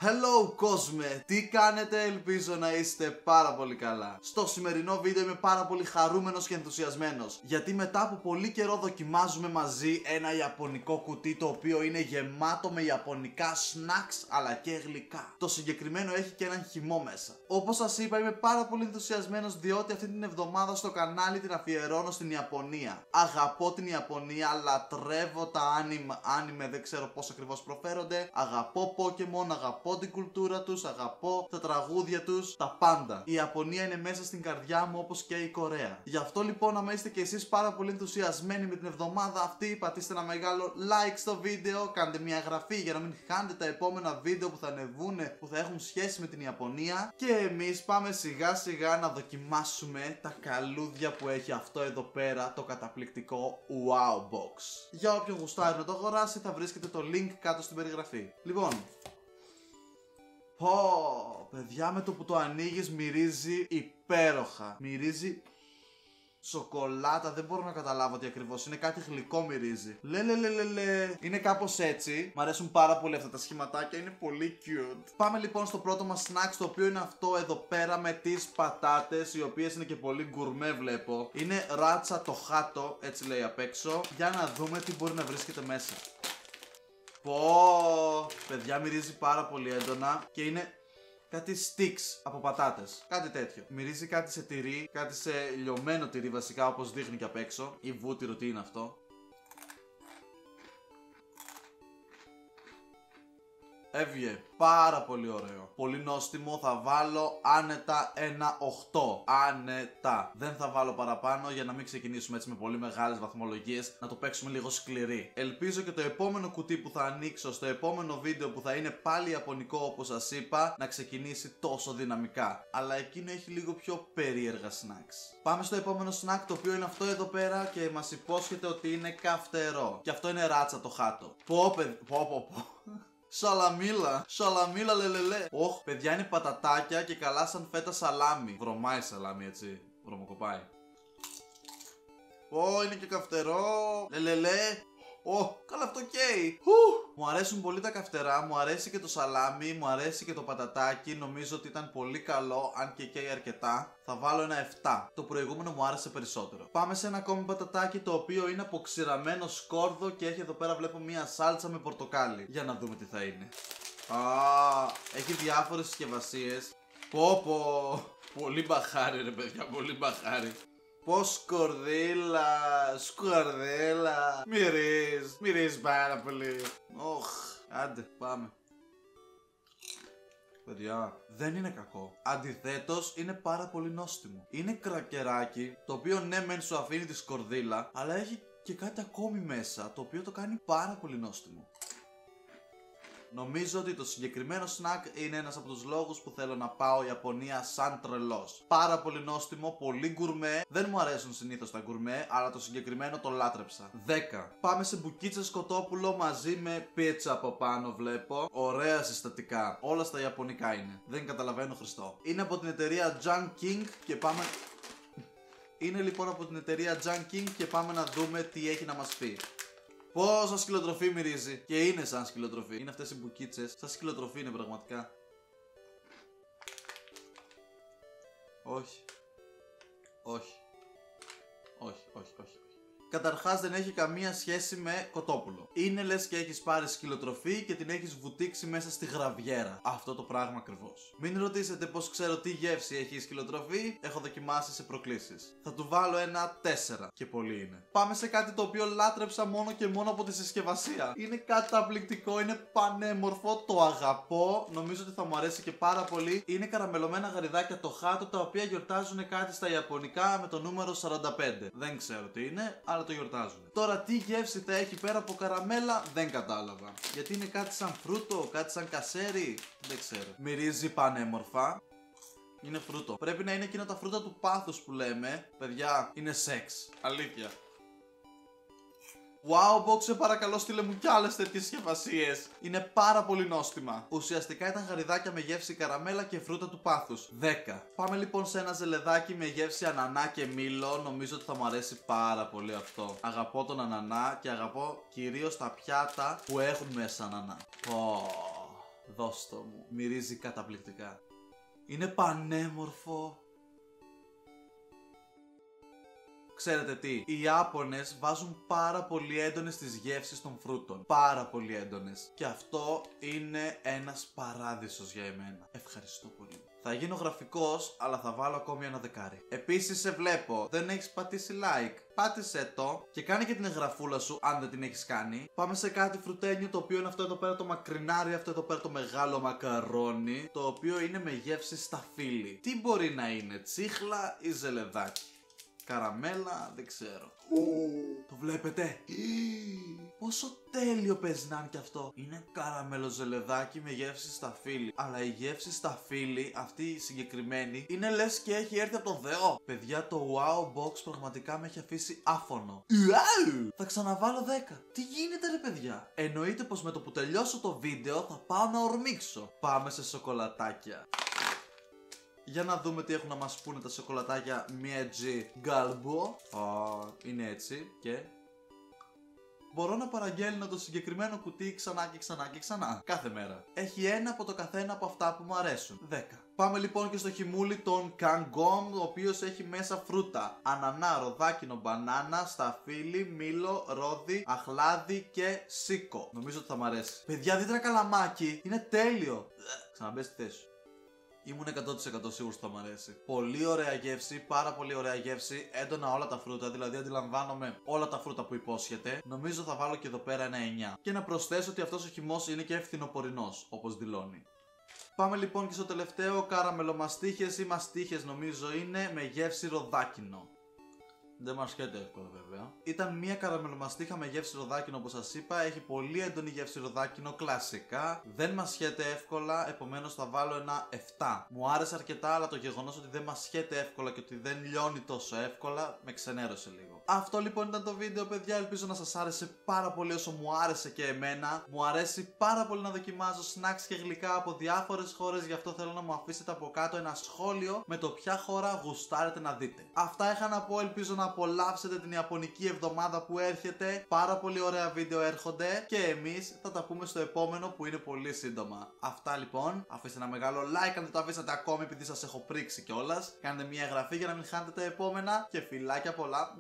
Hello κόσμε, τι κάνετε, ελπίζω να είστε πάρα πολύ καλά. Στο σημερινό βίντεο είμαι πάρα πολύ χαρούμενος και ενθουσιασμένος, γιατί μετά από πολύ καιρό δοκιμάζουμε μαζί ένα ιαπωνικό κουτί το οποίο είναι γεμάτο με ιαπωνικά snacks αλλά και γλυκά. Το συγκεκριμένο έχει και έναν χυμό μέσα. Όπως σας είπα, είμαι πάρα πολύ ενθουσιασμένος διότι αυτή την εβδομάδα στο κανάλι την αφιερώνω στην Ιαπωνία. Αγαπώ την Ιαπωνία, λατρεύω τα anime, δεν ξέρω πώς ακριβώς προφέρονται. Αγαπώ Pokemon, αγαπώ την κουλτούρα τους, αγαπώ τα τραγούδια τους, τα πάντα. Η Ιαπωνία είναι μέσα στην καρδιά μου όπως και η Κορέα. Γι' αυτό λοιπόν, άμα είστε και εσείς πάρα πολύ ενθουσιασμένοι με την εβδομάδα αυτή, πατήστε ένα μεγάλο like στο βίντεο, κάντε μια εγγραφή για να μην χάνετε τα επόμενα βίντεο που θα ανεβούν, που θα έχουν σχέση με την Ιαπωνία. Και εμείς πάμε σιγά σιγά να δοκιμάσουμε τα καλούδια που έχει αυτό εδώ πέρα, το καταπληκτικό Wow Box. Για όποιον γουστάρει να το αγοράσει, θα βρίσκετε το link κάτω στην περιγραφή. Λοιπόν, παιδιά, με το που το ανοίγεις μυρίζει υπέροχα. Μυρίζει σοκολάτα, δεν μπορώ να καταλάβω τι ακριβώς είναι, κάτι γλυκό μυρίζει. Λε. Είναι κάπως έτσι. Μ' αρέσουν πάρα πολύ αυτά τα σχηματάκια, είναι πολύ cute. Πάμε λοιπόν στο πρώτο μας snack, το οποίο είναι αυτό εδώ πέρα με τις πατάτες, οι οποίες είναι και πολύ γκουρμέ βλέπω. Είναι ράτσα το χάτο, έτσι λέει απ' έξω. Για να δούμε τι μπορεί να βρίσκεται μέσα. Παιδιά, μυρίζει πάρα πολύ έντονα και είναι κάτι sticks από πατάτες. Κάτι τέτοιο. Μυρίζει κάτι σε τυρί, κάτι σε λιωμένο τυρί βασικά, όπως δείχνει και απ' έξω. Ή βούτυρο, τι είναι αυτό. Έβγε πάρα πολύ ωραίο. Πολύ νόστιμο, θα βάλω άνετα ένα 8. Άνετα. Δεν θα βάλω παραπάνω για να μην ξεκινήσουμε έτσι με πολύ μεγάλες βαθμολογίες, να το παίξουμε λίγο σκληρή. Ελπίζω και το επόμενο κουτί που θα ανοίξω στο επόμενο βίντεο, που θα είναι πάλι ιαπωνικό όπως σας είπα, να ξεκινήσει τόσο δυναμικά. Αλλά εκείνο έχει λίγο πιο περίεργα snacks. Πάμε στο επόμενο snack, το οποίο είναι αυτό εδώ πέρα και μας υπόσχεται ότι είναι καυτερό. Και αυτό είναι ράτσα το χάτο. Σαλαμίλα λελελέ. Όχ, παιδιά, είναι πατατάκια και καλά σαν φέτα σαλάμι. Βρωμάει σαλάμι, έτσι, βρωμοκοπάει. Είναι και καυτερό. Λελελέ. Καλά, αυτό καίει. Μου αρέσουν πολύ τα καυτερά, μου αρέσει και το σαλάμι, μου αρέσει και το πατατάκι. Νομίζω ότι ήταν πολύ καλό, αν και καίει αρκετά. Θα βάλω ένα 7. Το προηγούμενο μου άρεσε περισσότερο. Πάμε σε ένα ακόμη πατατάκι, το οποίο είναι από ξηραμένο σκόρδο και έχει εδώ πέρα, βλέπω, μία σάλτσα με πορτοκάλι. Για να δούμε τι θα είναι. Έχει διάφορες συσκευασίες. Πολύ μπαχάρι ρε παιδιά, πολύ μπαχάρι. Πως σκορδίλα. Μυρίζει πάρα πολύ. Άντε, πάμε. Παιδιά, δεν είναι κακό. Αντιθέτως, είναι πάρα πολύ νόστιμο. Είναι κρακεράκι, το οποίο ναι μεν σου αφήνει τη σκορδίλα, αλλά έχει και κάτι ακόμη μέσα, το οποίο το κάνει πάρα πολύ νόστιμο. Νομίζω ότι το συγκεκριμένο snack είναι ένας από τους λόγους που θέλω να πάω Ιαπωνία σαν τρελός. Πάρα πολύ νόστιμο, πολύ γκουρμέ. Δεν μου αρέσουν συνήθως τα γκουρμέ, αλλά το συγκεκριμένο το λάτρεψα. 10. Πάμε σε μπουκίτσες κοτόπουλο μαζί με πίτσα από πάνω, βλέπω. Ωραία συστατικά. Όλα στα ιαπωνικά είναι. Δεν καταλαβαίνω Χριστό. Είναι από την εταιρεία Junk King και πάμε... Είναι λοιπόν από την εταιρεία Junk King και πάμε να δούμε τι έχει να μας πει. Σαν σκυλοτροφή μυρίζει. Και είναι σαν σκυλοτροφή. Είναι αυτές οι μπουκίτσες. Σαν σκυλοτροφή είναι πραγματικά. Όχι. Καταρχάς δεν έχει καμία σχέση με κοτόπουλο. Είναι λες και έχεις πάρει σκυλοτροφή και την έχεις βουτήξει μέσα στη γραβιέρα. Αυτό το πράγμα ακριβώς. Μην ρωτήσετε πως ξέρω τι γεύση έχει η σκυλοτροφή. Έχω δοκιμάσει σε προκλήσεις. Θα του βάλω ένα 4. Και πολύ είναι. Πάμε σε κάτι το οποίο λάτρεψα μόνο και μόνο από τη συσκευασία. Είναι καταπληκτικό, είναι πανέμορφο, το αγαπώ. Νομίζω ότι θα μου αρέσει και πάρα πολύ. Είναι καραμελωμένα γαριδάκια το χάτο, τα οποία γιορτάζουν κάτι στα ιαπωνικά με το νούμερο 45. Δεν ξέρω τι είναι, αλλά το γιορτάζουν. Τώρα τι γεύση θα έχει πέρα από καραμέλα δεν κατάλαβα. Γιατί είναι κάτι σαν φρούτο, κάτι σαν κασέρι, δεν ξέρω. Μυρίζει πανέμορφα. Είναι φρούτο. Πρέπει να είναι εκείνα τα φρούτα του πάθους που λέμε. Παιδιά, είναι σεξ. Αλήθεια. Wow Box, σε παρακαλώ στείλε μου κι άλλες τέτοιες συσκευασίες. Είναι πάρα πολύ νόστιμα. Ουσιαστικά ήταν γαριδάκια με γεύση καραμέλα και φρούτα του πάθους. 10. Πάμε λοιπόν σε ένα ζελεδάκι με γεύση ανανά και μήλο. Νομίζω ότι θα μου αρέσει πάρα πολύ αυτό. Αγαπώ τον ανανά και αγαπώ κυρίως τα πιάτα που έχουν μέσα ανανά. Δώσ' το μου. Μυρίζει καταπληκτικά. Είναι πανέμορφο. Ξέρετε τι, οι Ιάπωνες βάζουν πάρα πολύ έντονες τις γεύσεις των φρούτων. Πάρα πολύ έντονες. Και αυτό είναι ένας παράδεισος για εμένα. Ευχαριστώ πολύ. Θα γίνω γραφικός, αλλά θα βάλω ακόμη ένα δεκάρι. Επίσης σε βλέπω, δεν έχεις πατήσει like. Πάτησε το και κάνε και την εγγραφούλα σου αν δεν την έχεις κάνει. Πάμε σε κάτι φρουτένιο, το οποίο είναι αυτό εδώ πέρα το μακρινάρι, αυτό εδώ πέρα το μεγάλο μακαρόνι, το οποίο είναι με γεύση σταφύλι. Τι μπορεί να είναι, τσίχλα ή ζελεδάκι? Καραμέλα, δεν ξέρω. Το βλέπετε? Πόσο τέλειο παίζει να είναι κι αυτό. Είναι καραμέλο ζελεδάκι με γεύση σταφύλι. Αλλά η γεύση σταφύλι, αυτή η συγκεκριμένη, είναι λες και έχει έρθει από τον Θεό. Παιδιά, το wow box πραγματικά με έχει αφήσει άφωνο. Θα ξαναβάλω 10. Τι γίνεται ρε παιδιά? Εννοείται πως με το που τελειώσω το βίντεο θα πάω να ορμήξω. Πάμε σε σοκολατάκια. Για να δούμε τι έχουν να μας πούνε τα σοκολατάκια Meiji Galbo. Είναι έτσι και... μπορώ να παραγγέλνω το συγκεκριμένο κουτί ξανά και ξανά και ξανά. Κάθε μέρα. Έχει ένα από το καθένα από αυτά που μου αρέσουν. 10. Πάμε λοιπόν και στο χυμούλι των Kangom, ο οποίος έχει μέσα φρούτα. Ανανά, ροδάκινο, μπανάνα, σταφύλι, μήλο, ρόδι, αχλάδι και σίκο. Νομίζω ότι θα μου αρέσει. Παιδιά, δείτε ένα καλαμάκι. Είναι τέλειο. Ξαναμπες στη θέση σου. Ήμουν 100% σίγουρος ότι θα μου αρέσει. Πολύ ωραία γεύση, πάρα πολύ ωραία γεύση. Έντονα όλα τα φρούτα, δηλαδή αντιλαμβάνομαι όλα τα φρούτα που υπόσχεται. Νομίζω θα βάλω και εδώ πέρα ένα 9. Και να προσθέσω ότι αυτός ο χυμός είναι και φθινοπορεινός, όπως δηλώνει. Πάμε λοιπόν και στο τελευταίο, καραμελομαστίχες ή μαστίχες νομίζω είναι, με γεύση ροδάκινο. Δεν μας χαίρεται εύκολα βέβαια. Ήταν μια καραμελομαστίχα με γεύση ροδάκινο όπως σας είπα. Έχει πολύ έντονη γεύση ροδάκινο, κλασικά. Δεν μας χαίρεται εύκολα, επομένως θα βάλω ένα 7. Μου άρεσε αρκετά, αλλά το γεγονός ότι δεν μας χαίρεται εύκολα και ότι δεν λιώνει τόσο εύκολα με ξενέρωσε λίγο. Αυτό λοιπόν ήταν το βίντεο παιδιά, ελπίζω να σας άρεσε πάρα πολύ όσο μου άρεσε και εμένα. Μου αρέσει πάρα πολύ να δοκιμάζω snacks και γλυκά από διάφορες χώρες, γι' αυτό θέλω να μου αφήσετε από κάτω ένα σχόλιο με το ποια χώρα γουστάρετε να δείτε. Αυτά είχα να πω, ελπίζω να απολαύσετε την Ιαπωνική εβδομάδα που έρχεται. Πάρα πολύ ωραία βίντεο έρχονται και εμείς θα τα πούμε στο επόμενο που είναι πολύ σύντομα. Αυτά λοιπόν, αφήστε ένα μεγάλο like αν δεν το αφήσατε ακόμη επειδή σας έχω πρίξει κιόλας. Κάντε μια εγγραφή για να μην χάνετε τα επόμενα και φιλάκια πολλά.